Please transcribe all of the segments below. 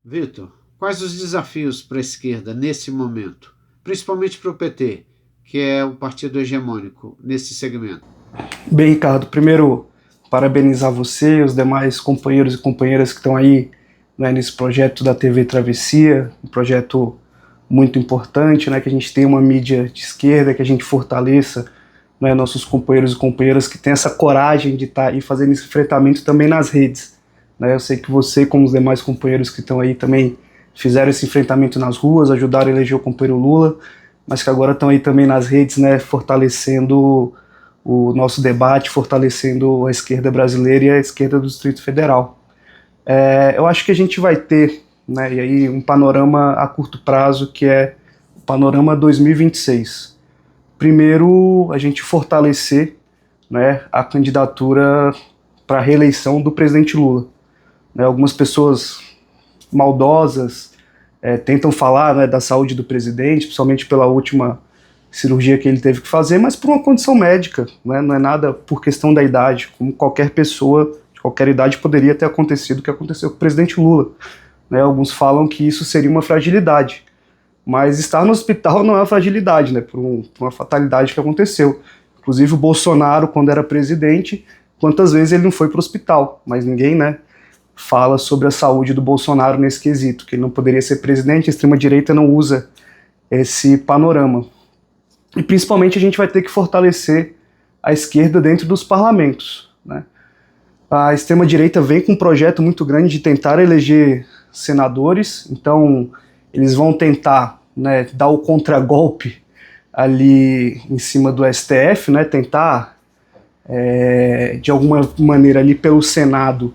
Vitor, quais os desafios para a esquerda nesse momento, principalmente para o PT, que é o partido hegemônico nesse segmento? Bem, Ricardo, primeiro parabenizar você e os demais companheiros e companheiras que estão aí, né, nesse projeto da TV Travessia, um projeto muito importante, né, que a gente tenha uma mídia de esquerda, que a gente fortaleça, né, nossos companheiros e companheiras que têm essa coragem de estar aí fazendo esse enfrentamento também nas redes. Né. Eu sei que você, como os demais companheiros que estão aí também fizeram esse enfrentamento nas ruas, ajudaram a eleger o companheiro Lula, mas que agora estão aí também nas redes, né, fortalecendo o nosso debate, fortalecendo a esquerda brasileira e a esquerda do Distrito Federal. Eu acho que a gente vai ter, né, e aí um panorama a curto prazo, que é o panorama 2026. Primeiro, a gente fortalecer, né, a candidatura para a reeleição do presidente Lula. Né, algumas pessoas maldosas tentam falar, né, da saúde do presidente, principalmente pela última cirurgia que ele teve que fazer, mas por uma condição médica, né? Não é nada por questão da idade, como qualquer pessoa de qualquer idade poderia ter acontecido o que aconteceu com o presidente Lula. Né? Alguns falam que isso seria uma fragilidade, mas estar no hospital não é uma fragilidade, né? Por uma fatalidade que aconteceu. Inclusive o Bolsonaro, quando era presidente, quantas vezes ele não foi para o hospital, mas ninguém, né, fala sobre a saúde do Bolsonaro nesse quesito, que ele não poderia ser presidente, a extrema-direita não usa esse panorama. E principalmente a gente vai ter que fortalecer a esquerda dentro dos parlamentos. Né? A extrema-direita vem com um projeto muito grande de tentar eleger senadores, então eles vão tentar, né, dar o contragolpe ali em cima do STF, né, tentar de alguma maneira ali pelo Senado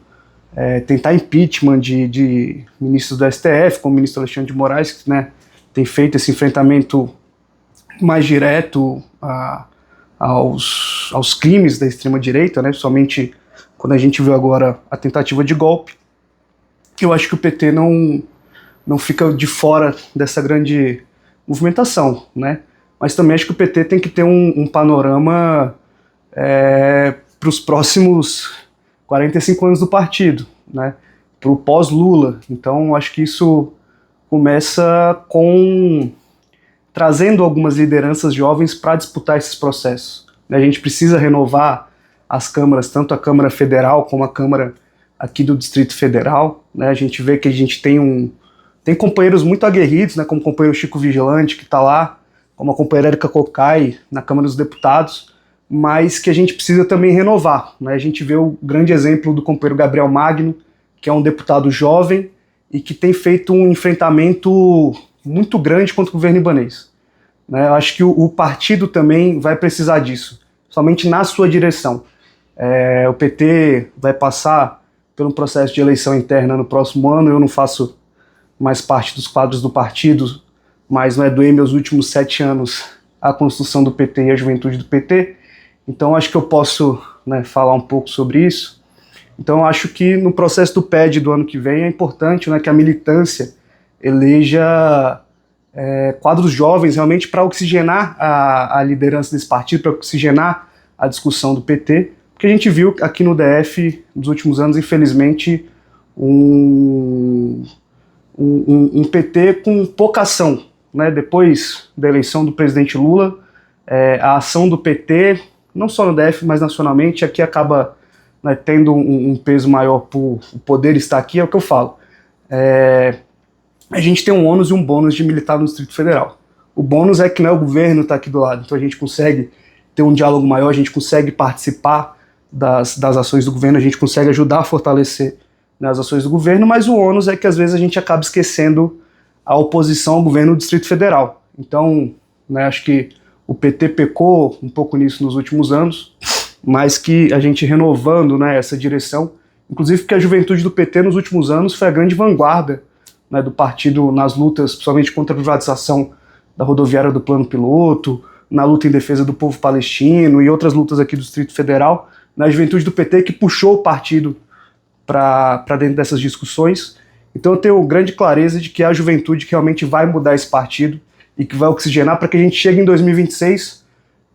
tentar impeachment de ministros do STF, como o ministro Alexandre de Moraes, que, né, tem feito esse enfrentamento mais direto aos crimes da extrema-direita, né, somente quando a gente viu agora a tentativa de golpe. Eu acho que o PT não fica de fora dessa grande movimentação, né, mas também acho que o PT tem que ter um panorama para os próximos 45 anos do partido, né, para o pós-Lula. Então acho que isso começa com trazendo algumas lideranças jovens para disputar esses processos. A gente precisa renovar as câmaras, tanto a Câmara Federal como a Câmara aqui do Distrito Federal. Né? A gente vê que a gente tem companheiros muito aguerridos, né, como o companheiro Chico Vigilante, que está lá, como a companheira Érica Cocai, na Câmara dos Deputados, mas que a gente precisa também renovar. Né? A gente vê o grande exemplo do companheiro Gabriel Magno, que é um deputado jovem e que tem feito um enfrentamento muito grande contra o governo ibanês. Né, eu acho que o partido também vai precisar disso, somente na sua direção. O PT vai passar por um processo de eleição interna no próximo ano. Eu não faço mais parte dos quadros do partido, mas não doei meus últimos 7 anos a construção do PT e a juventude do PT, então acho que eu posso, né, falar um pouco sobre isso. Então acho que no processo do PED do ano que vem é importante, né, que a militância eleja quadros jovens realmente para oxigenar a liderança desse partido, para oxigenar a discussão do PT, porque a gente viu aqui no DF, nos últimos anos, infelizmente, um PT com pouca ação. Né? Depois da eleição do presidente Lula, a ação do PT, não só no DF, mas nacionalmente, aqui acaba, né, tendo um peso maior por o poder estar aqui, é o que eu falo. A gente tem um ônus e um bônus de militar no Distrito Federal. O bônus é que, né, o governo está aqui do lado, então a gente consegue ter um diálogo maior, a gente consegue participar das ações do governo, a gente consegue ajudar a fortalecer, né, as ações do governo, mas o ônus é que às vezes a gente acaba esquecendo a oposição ao governo do Distrito Federal. Então, né, acho que o PT pecou um pouco nisso nos últimos anos, mas que a gente renovando, né, essa direção, inclusive porque a juventude do PT nos últimos anos foi a grande vanguarda, né, do partido nas lutas, principalmente contra a privatização da rodoviária do Plano Piloto, na luta em defesa do povo palestino e outras lutas aqui do Distrito Federal, na juventude do PT que puxou o partido para dentro dessas discussões. Então eu tenho grande clareza de que é a juventude que realmente vai mudar esse partido e que vai oxigenar para que a gente chegue em 2026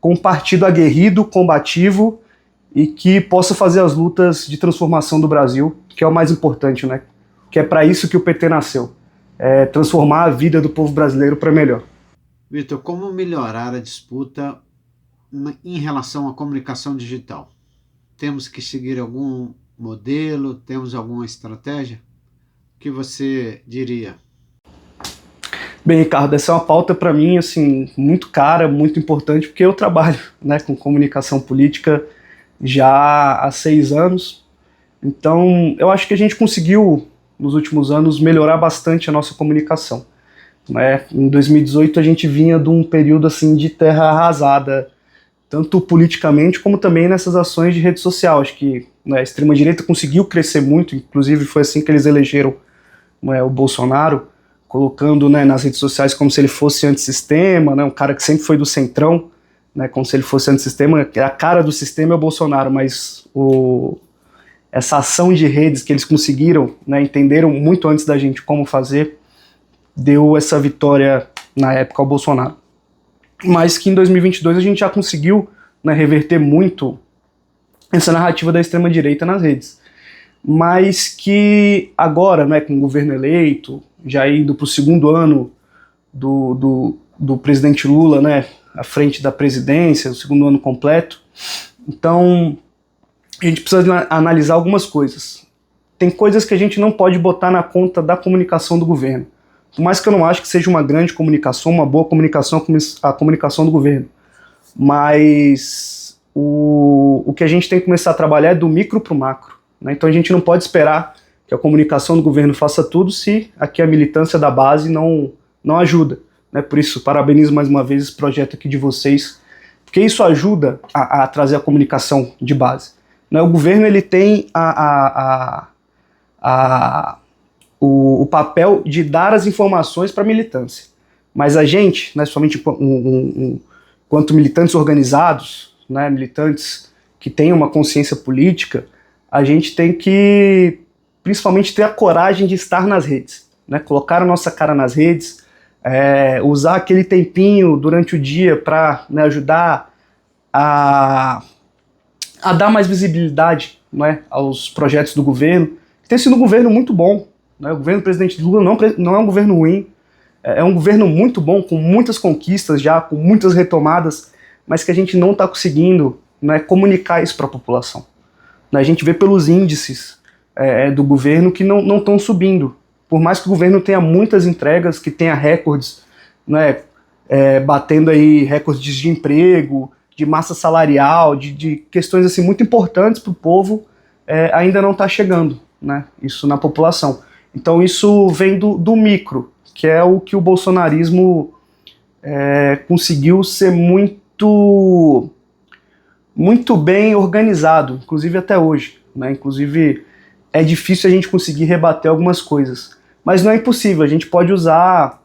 com um partido aguerrido, combativo e que possa fazer as lutas de transformação do Brasil, que é o mais importante, né? que é para isso que o PT nasceu, transformar a vida do povo brasileiro para melhor. Vitor, como melhorar a disputa em relação à comunicação digital? Temos que seguir algum modelo? Temos alguma estratégia? O que você diria? Bem, Ricardo, essa é uma pauta para mim assim, muito cara, muito importante, porque eu trabalho, né, com comunicação política já há 6 anos. Então, eu acho que a gente conseguiu, nos últimos anos, melhorar bastante a nossa comunicação. Né? Em 2018, a gente vinha de um período assim, de terra arrasada, tanto politicamente como também nessas ações de rede social. Acho que, né, a extrema-direita conseguiu crescer muito, inclusive foi assim que eles elegeram, né, o Bolsonaro, colocando, né, nas redes sociais como se ele fosse antissistema, né, um cara que sempre foi do centrão, né, como se ele fosse antissistema. A cara do sistema é o Bolsonaro, mas essa ação de redes que eles conseguiram, né, entenderam muito antes da gente como fazer, deu essa vitória na época ao Bolsonaro. Mas que em 2022 a gente já conseguiu, né, reverter muito essa narrativa da extrema-direita nas redes. Mas que agora, né, com o governo eleito, já indo para o segundo ano do presidente Lula, né, à frente da presidência, o segundo ano completo, então a gente precisa analisar algumas coisas. Tem coisas que a gente não pode botar na conta da comunicação do governo. Por mais que eu não acho que seja uma grande comunicação, uma boa comunicação, a comunicação do governo. Mas o que a gente tem que começar a trabalhar é do micro para o macro. Né? Então a gente não pode esperar que a comunicação do governo faça tudo se aqui a militância da base não ajuda. Né? Por isso, parabenizo mais uma vez esse projeto aqui de vocês, porque isso ajuda a trazer a comunicação de base. Né? O governo ele tem o papel de dar as informações para a militância. Mas a gente, né, somente enquanto militantes organizados, né, militantes que têm uma consciência política, a gente tem que, principalmente, ter a coragem de estar nas redes. Né, colocar a nossa cara nas redes, usar aquele tempinho durante o dia para, né, ajudar a dar mais visibilidade, né, aos projetos do governo. Tem sido um governo muito bom. Né? O governo do presidente Lula não é um governo ruim, é um governo muito bom, com muitas conquistas já, com muitas retomadas, mas que a gente não está conseguindo, né, comunicar isso para a população. Né? A gente vê pelos índices do governo que não estão subindo. Por mais que o governo tenha muitas entregas, que tenha recordes, né, batendo aí recordes de emprego, de massa salarial, de questões assim, muito importantes para o povo, ainda não está chegando, né, isso na população. Então isso vem do micro, que é o que o bolsonarismo conseguiu ser muito bem organizado, inclusive até hoje. Né? Inclusive é difícil a gente conseguir rebater algumas coisas, mas não é impossível. A gente pode usar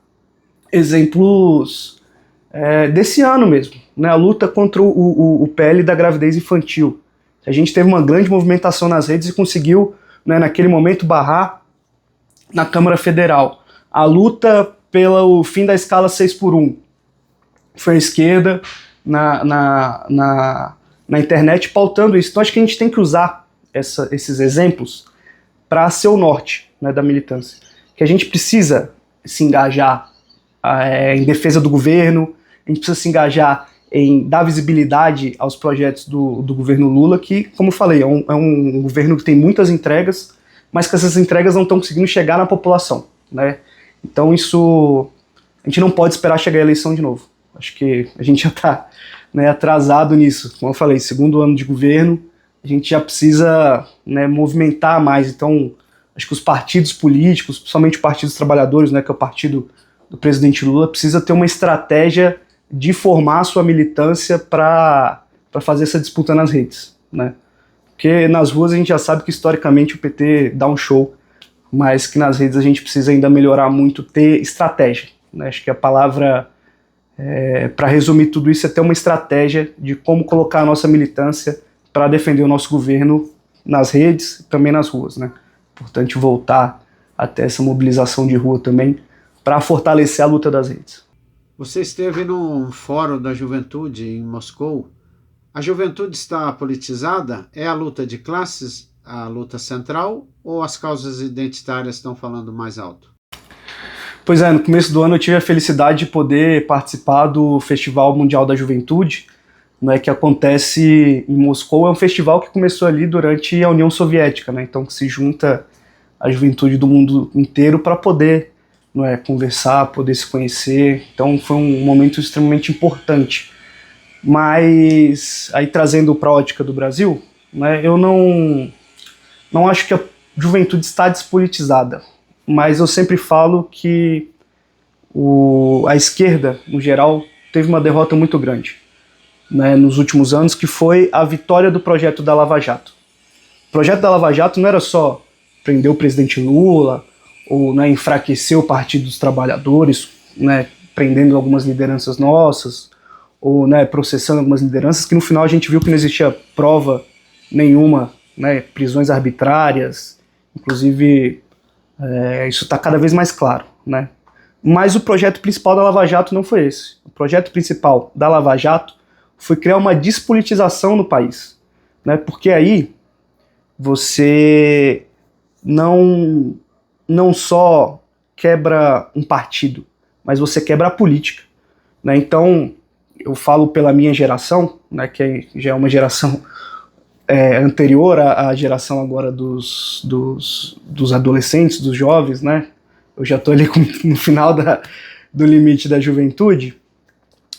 exemplos desse ano mesmo, né? A luta contra o PL da gravidez infantil. A gente teve uma grande movimentação nas redes e conseguiu, né, naquele momento, barrar na Câmara Federal. A luta pelo fim da escala 6x1 foi a esquerda na internet pautando isso. Então acho que a gente tem que usar esses exemplos para ser o norte, né, da militância. Que a gente precisa se engajar em defesa do governo, a gente precisa se engajar em dar visibilidade aos projetos do governo Lula, que, como eu falei, é um governo que tem muitas entregas, mas que essas entregas não estão conseguindo chegar na população. Né? Então isso, a gente não pode esperar chegar a eleição de novo. Acho que a gente já está, né, atrasado nisso. Como eu falei, segundo ano de governo, a gente já precisa, né, movimentar mais. Então, acho que os partidos políticos, principalmente o Partido dos Trabalhadores, né, que é o partido do presidente Lula, precisa ter uma estratégia de formar a sua militância para fazer essa disputa nas redes. Né? Porque nas ruas a gente já sabe que historicamente o PT dá um show, mas que nas redes a gente precisa ainda melhorar muito, ter estratégia. Né? Acho que a palavra para resumir tudo isso é ter uma estratégia de como colocar a nossa militância para defender o nosso governo nas redes e também nas ruas. Né? Importante voltar até essa mobilização de rua também para fortalecer a luta das redes. Você esteve num fórum da juventude em Moscou. A juventude está politizada? É a luta de classes? a luta central ou as causas identitárias estão falando mais alto? Pois é, no começo do ano eu tive a felicidade de poder participar do Festival Mundial da Juventude, né, que acontece em Moscou. É um festival que começou ali durante a União Soviética, né, então que se junta a juventude do mundo inteiro para poder, né, conversar, poder se conhecer. Então foi um momento extremamente importante. Mas aí trazendo para a ótica do Brasil, né, eu não acho que a juventude está despolitizada, mas eu sempre falo que a esquerda, no geral, teve uma derrota muito grande, né, nos últimos anos, que foi a vitória do projeto da Lava Jato. O projeto da Lava Jato não era só prender o presidente Lula, ou, né, enfraquecer o Partido dos Trabalhadores, né, prendendo algumas lideranças nossas, ou, né, processando algumas lideranças, que no final a gente viu que não existia prova nenhuma, né, prisões arbitrárias, inclusive isso está cada vez mais claro, né. Mas o projeto principal da Lava Jato não foi esse. O projeto principal da Lava Jato foi criar uma despolitização no país, né, porque aí você não só quebra um partido, mas você quebra a política, né. Então, eu falo pela minha geração, né, que já é uma geração anterior à geração agora dos adolescentes, dos jovens, né? Eu já estou ali no final do limite da juventude,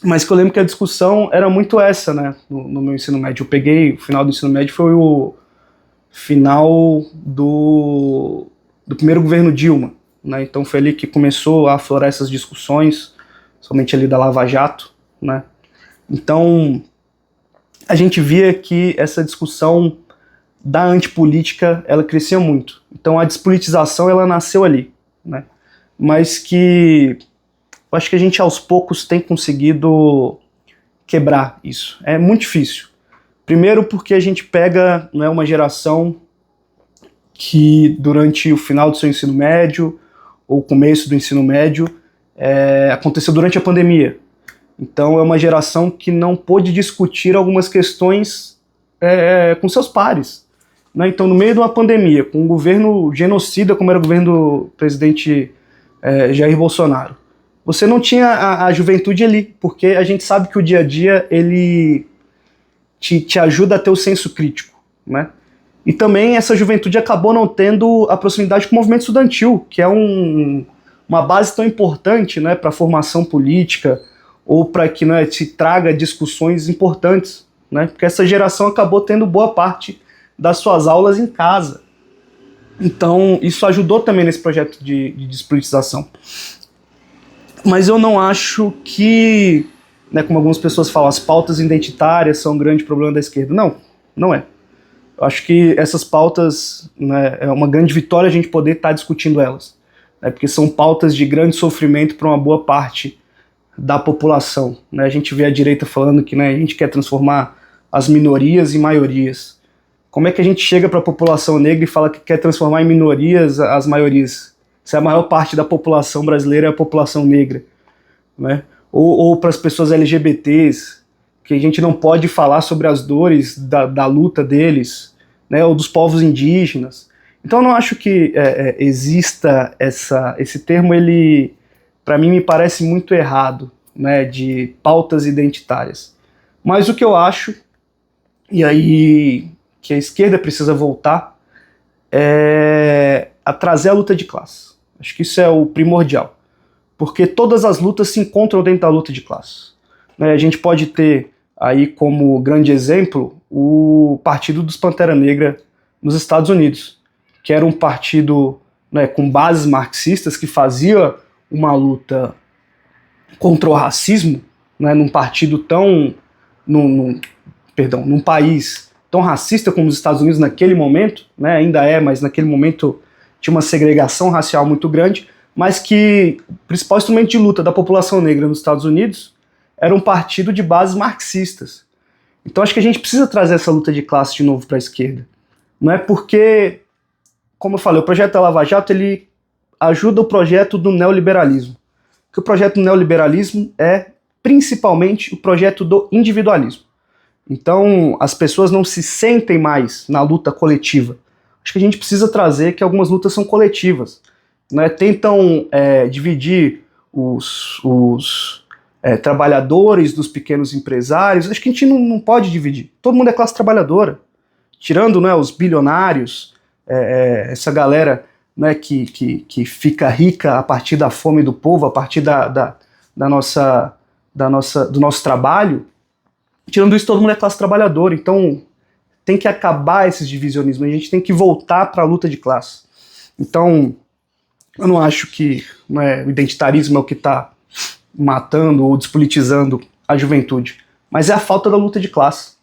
mas que eu lembro que a discussão era muito essa, né, no meu ensino médio. Eu peguei, o final do ensino médio foi o final do primeiro governo Dilma, né? Então foi ali que começou a aflorar essas discussões, somente ali da Lava Jato, né? Então a gente via que essa discussão da antipolítica, ela crescia muito. Então a despolitização, ela nasceu ali, né? Mas que eu acho que a gente aos poucos tem conseguido quebrar isso. É muito difícil. Primeiro porque a gente pega, né, uma geração que durante o final do seu ensino médio, ou o começo do ensino médio, aconteceu durante a pandemia. Então é uma geração que não pôde discutir algumas questões com seus pares, né? Então, no meio de uma pandemia, com um governo genocida como era o governo do presidente Jair Bolsonaro, você não tinha a juventude ali, porque a gente sabe que o dia a dia ele te ajuda a ter o senso crítico, né? E também essa juventude acabou não tendo a proximidade com o movimento estudantil, que é uma base tão importante, né, para a formação política, ou para que, né, se traga discussões importantes, né? Porque essa geração acabou tendo boa parte das suas aulas em casa. Então, isso ajudou também nesse projeto de despolitização. Mas eu não acho que, né, como algumas pessoas falam, as pautas identitárias são um grande problema da esquerda. Não, não é. Eu acho que essas pautas, né, é uma grande vitória a gente poder estar discutindo elas, né, porque são pautas de grande sofrimento para uma boa parte da população, né? A gente vê a direita falando que, né, a gente quer transformar as minorias em maiorias. Como é que a gente chega para a população negra e fala que quer transformar em minorias as maiorias? Se a maior parte da população brasileira é a população negra, né? Ou para as pessoas LGBTs, que a gente não pode falar sobre as dores da luta deles, né? Ou dos povos indígenas. Então eu não acho que exista esse termo, ele, para mim, me parece muito errado, né, de pautas identitárias. Mas o que eu acho, e aí que a esquerda precisa voltar, é a trazer a luta de classe. Acho que isso é o primordial, porque todas as lutas se encontram dentro da luta de classe, né? A gente pode ter aí como grande exemplo o Partido dos Pantera Negra nos Estados Unidos, que era um partido, né, com bases marxistas, que fazia uma luta contra o racismo, né, num partido tão, num país tão racista como os Estados Unidos naquele momento, né, ainda mas naquele momento tinha uma segregação racial muito grande, mas que o principal instrumento de luta da população negra nos Estados Unidos era um partido de bases marxistas. Então acho que a gente precisa trazer essa luta de classe de novo para a esquerda. Não é porque, como eu falei, o projeto da Lava Jato, ele ajuda o projeto do neoliberalismo. Porque o projeto do neoliberalismo é principalmente o projeto do individualismo. Então as pessoas não se sentem mais na luta coletiva. acho que a gente precisa trazer que algumas lutas são coletivas, né? Tentam dividir os trabalhadores dos pequenos empresários. Acho que a gente não pode dividir. Todo mundo é classe trabalhadora. Tirando, né, os bilionários, essa galera, né, que fica rica a partir da fome do povo, a partir do nosso trabalho. Tirando isso, todo mundo é classe trabalhadora. Então tem que acabar esses divisionismos. A gente tem que voltar para a luta de classe. Então eu não acho que, né, o identitarismo é o que está matando ou despolitizando a juventude, mas é a falta da luta de classe.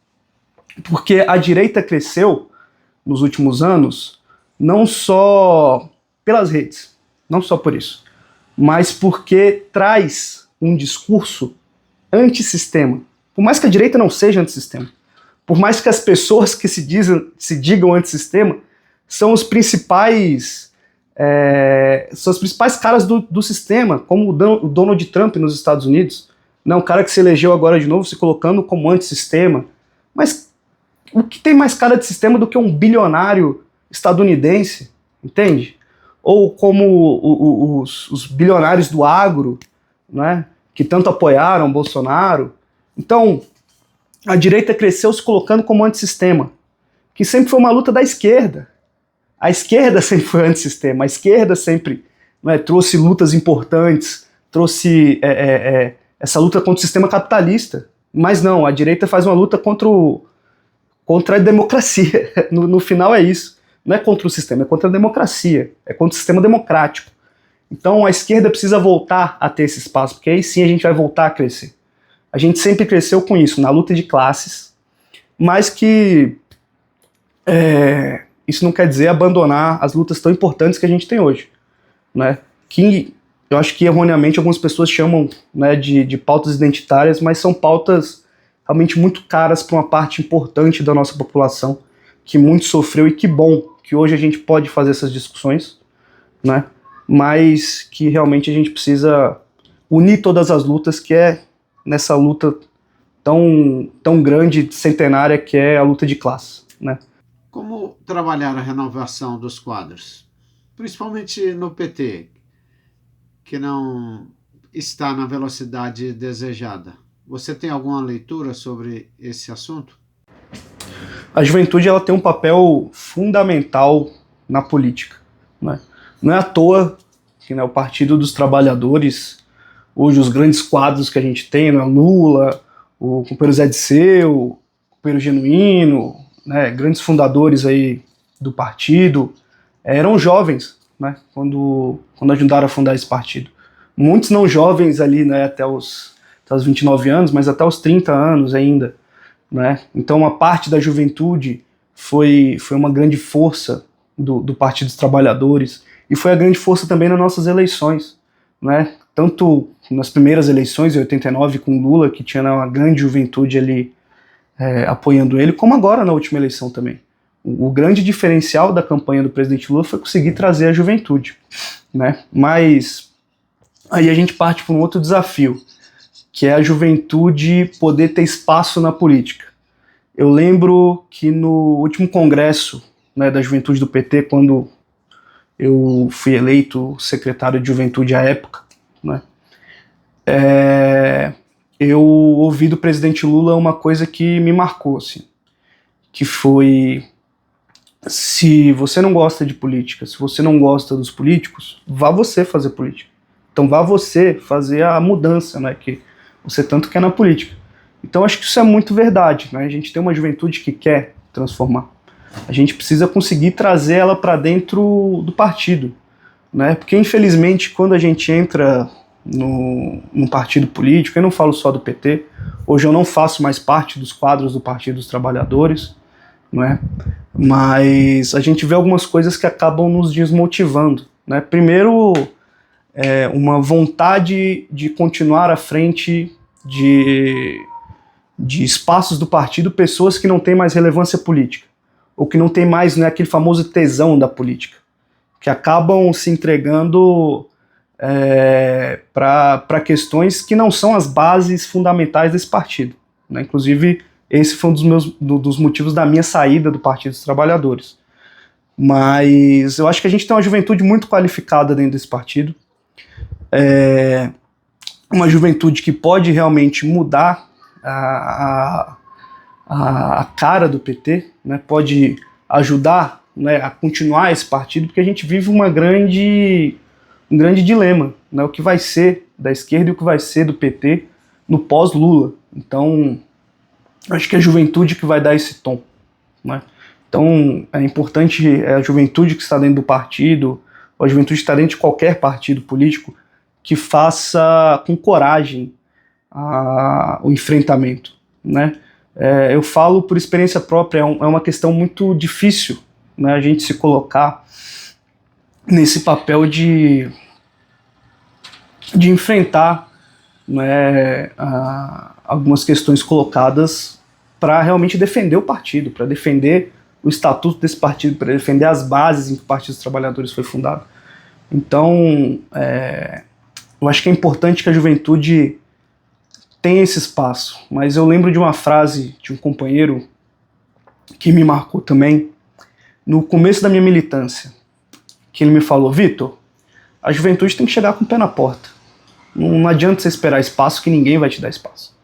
Porque a direita cresceu nos últimos anos não só pelas redes, não só por isso, mas porque traz um discurso antissistema. Por mais que a direita não seja antissistema, por mais que as pessoas que se digam antissistema são os principais caras do sistema, como o Donald Trump nos Estados Unidos, né, um cara que se elegeu agora de novo se colocando como antissistema. Mas o que tem mais cara de sistema do que um bilionário estadunidense, entende? Ou como os bilionários do agro, né, que tanto apoiaram Bolsonaro. Então, a direita cresceu se colocando como antissistema, que sempre foi uma luta da esquerda. A esquerda sempre foi antissistema, a esquerda sempre, né, trouxe lutas importantes, trouxe essa luta contra o sistema capitalista. Mas não, a direita faz uma luta contra a democracia. No final é isso. Não é contra o sistema, é contra a democracia, é contra o sistema democrático. Então a esquerda precisa voltar a ter esse espaço, porque aí sim a gente vai voltar a crescer. A gente sempre cresceu com isso, na luta de classes, mas que isso não quer dizer abandonar as lutas tão importantes que a gente tem hoje, né? Que eu acho que erroneamente algumas pessoas chamam, né, de pautas identitárias, mas são pautas realmente muito caras para uma parte importante da nossa população, que muito sofreu, e que bom que hoje a gente pode fazer essas discussões, né? Mas que realmente a gente precisa unir todas as lutas, que é nessa luta tão grande, centenária, que é a luta de classe, né? Como trabalhar a renovação dos quadros, principalmente no PT, que não está na velocidade desejada? Você tem alguma leitura sobre esse assunto? A juventude, ela tem um papel fundamental na política, né? Não é à toa que, né, o Partido dos Trabalhadores, hoje os grandes quadros que a gente tem, né, Lula, o companheiro Zé Disseu, o companheiro Genuíno, né, grandes fundadores aí do partido, eram jovens, né, quando ajudaram a fundar esse partido. Muitos não jovens ali, né, até os 29 anos, mas até os 30 anos ainda, né? Então uma parte da juventude foi uma grande força do Partido dos Trabalhadores, e foi a grande força também nas nossas eleições, né? Tanto nas primeiras eleições, em 89, com Lula, que tinha uma grande juventude ali apoiando ele, como agora na última eleição também. O grande diferencial da campanha do presidente Lula foi conseguir trazer a juventude, né? Mas aí a gente parte para um outro desafio, que é a juventude poder ter espaço na política. Eu lembro que no último congresso, né, da juventude do PT, quando eu fui eleito secretário de juventude à época, né, eu ouvi do presidente Lula uma coisa que me marcou, assim, que foi: se você não gosta de política, se você não gosta dos políticos, vá você fazer política. Então vá você fazer a mudança, né, que você tanto quer na política. Então acho que isso é muito verdade, né? A gente tem uma juventude que quer transformar. A gente precisa conseguir trazer ela para dentro do partido, né? Porque infelizmente quando a gente entra num partido político, eu não falo só do PT, hoje eu não faço mais parte dos quadros do Partido dos Trabalhadores, não é? Mas a gente vê algumas coisas que acabam nos desmotivando, né? Primeiro, uma vontade de continuar à frente de espaços do partido, pessoas que não têm mais relevância política, ou que não têm mais, né, aquele famoso tesão da política, que acabam se entregando para questões que não são as bases fundamentais desse partido, né? Inclusive, esse foi um dos motivos da minha saída do Partido dos Trabalhadores. Mas eu acho que a gente tem uma juventude muito qualificada dentro desse partido, uma juventude que pode realmente mudar a cara do PT, né, pode ajudar, né, a continuar esse partido, porque a gente vive um grande dilema, né, o que vai ser da esquerda e o que vai ser do PT no pós-Lula. Então, acho que é a juventude que vai dar esse tom, né? Então, é importante a juventude que está dentro do partido, ou a juventude que está dentro de qualquer partido político, que faça com coragem o enfrentamento, né? Eu falo por experiência própria, é uma questão muito difícil, né, a gente se colocar nesse papel de enfrentar, né, algumas questões colocadas para realmente defender o partido, para defender o estatuto desse partido, para defender as bases em que o Partido dos Trabalhadores foi fundado. Então, eu acho que é importante que a juventude tenha esse espaço, mas eu lembro de uma frase de um companheiro que me marcou também, no começo da minha militância, que ele me falou: Vitor, a juventude tem que chegar com o pé na porta. Não adianta você esperar espaço, que ninguém vai te dar espaço.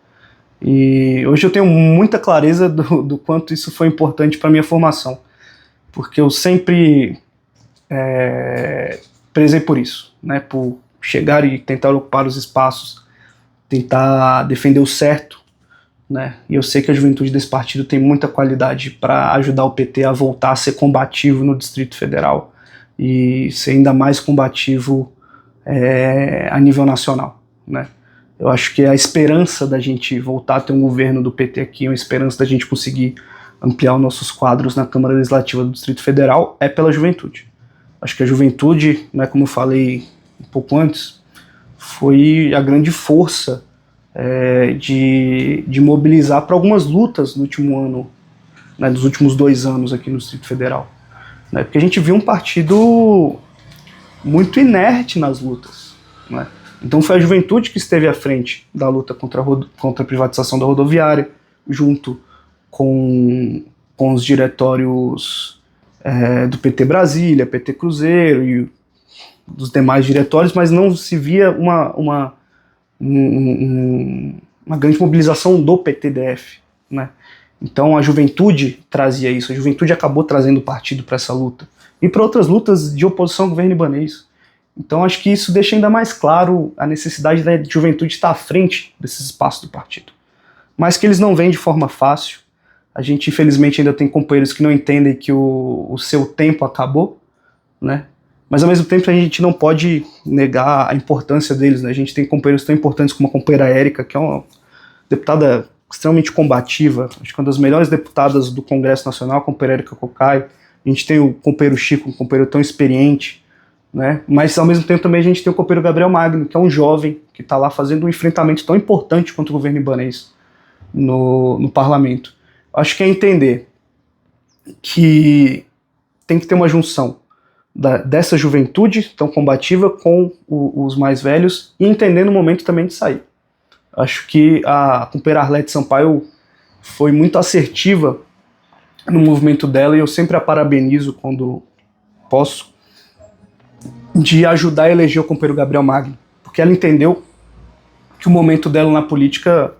E hoje eu tenho muita clareza do quanto isso foi importante para a minha formação, porque eu sempre prezei por isso, né, por chegar e tentar ocupar os espaços, tentar defender o certo, né, e eu sei que a juventude desse partido tem muita qualidade para ajudar o PT a voltar a ser combativo no Distrito Federal e ser ainda mais combativo a nível nacional, né. Eu acho que a esperança da gente voltar a ter um governo do PT aqui, a esperança da gente conseguir ampliar os nossos quadros na Câmara Legislativa do Distrito Federal é pela juventude. Acho que a juventude, né, como eu falei um pouco antes, foi a grande força de mobilizar para algumas lutas no último ano, né, dos últimos 2 anos aqui no Distrito Federal. Né, porque a gente viu um partido muito inerte nas lutas, né. Então foi a juventude que esteve à frente da luta contra a privatização da rodoviária, junto com os diretórios do PT Brasília, PT Cruzeiro e dos demais diretórios, mas não se via uma grande mobilização do PTDF, né? Então a juventude trazia isso, a juventude acabou trazendo o partido para essa luta e para outras lutas de oposição ao governo libanês. Então acho que isso deixa ainda mais claro a necessidade da juventude estar à frente desses espaços do partido. Mas que eles não vêm de forma fácil. A gente infelizmente ainda tem companheiros que não entendem que o seu tempo acabou, né? Mas ao mesmo tempo a gente não pode negar a importância deles, né? A gente tem companheiros tão importantes como a companheira Érica, que é uma deputada extremamente combativa, acho que uma das melhores deputadas do Congresso Nacional, a companheira Érica Cocai. A gente tem o companheiro Chico, um companheiro tão experiente, né? Mas ao mesmo tempo também a gente tem o companheiro Gabriel Magno, que é um jovem que está lá fazendo um enfrentamento tão importante contra o governo libanês no parlamento. Acho que é entender que tem que ter uma junção dessa juventude tão combativa com os mais velhos e entender no momento também de sair. Acho que a companheira Arlete Sampaio foi muito assertiva no movimento dela e eu sempre a parabenizo quando posso, de ajudar a eleger o companheiro Gabriel Magno, porque ela entendeu que o momento dela na política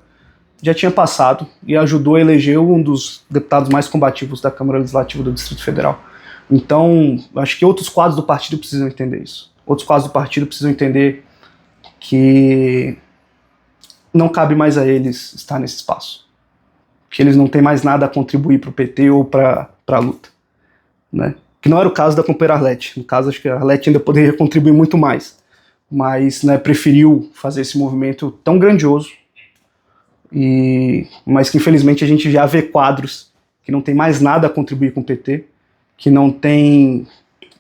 já tinha passado e ajudou a eleger um dos deputados mais combativos da Câmara Legislativa do Distrito Federal. Então, acho que outros quadros do partido precisam entender isso. Outros quadros do partido precisam entender que não cabe mais a eles estar nesse espaço, que eles não têm mais nada a contribuir para o PT ou para a luta, né? Que não era o caso da companheira Arlete. No caso, acho que a Arlete ainda poderia contribuir muito mais, mas, né, preferiu fazer esse movimento tão grandioso, mas que infelizmente a gente já vê quadros que não tem mais nada a contribuir com o PT, que não tem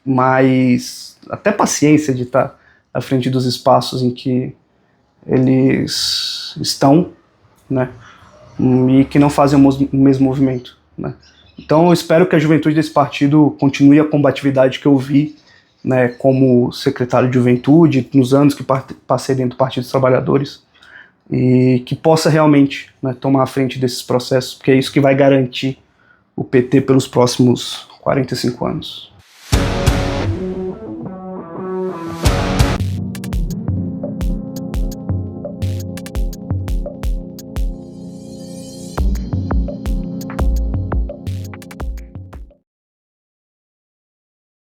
mais até paciência de estar à frente dos espaços em que eles estão, né, e que não fazem o mesmo movimento, né. Então eu espero que a juventude desse partido continue a combatividade que eu vi, né, como secretário de juventude, nos anos que passei dentro do Partido dos Trabalhadores, e que possa realmente, né, tomar a frente desses processos, porque é isso que vai garantir o PT pelos próximos 45 anos.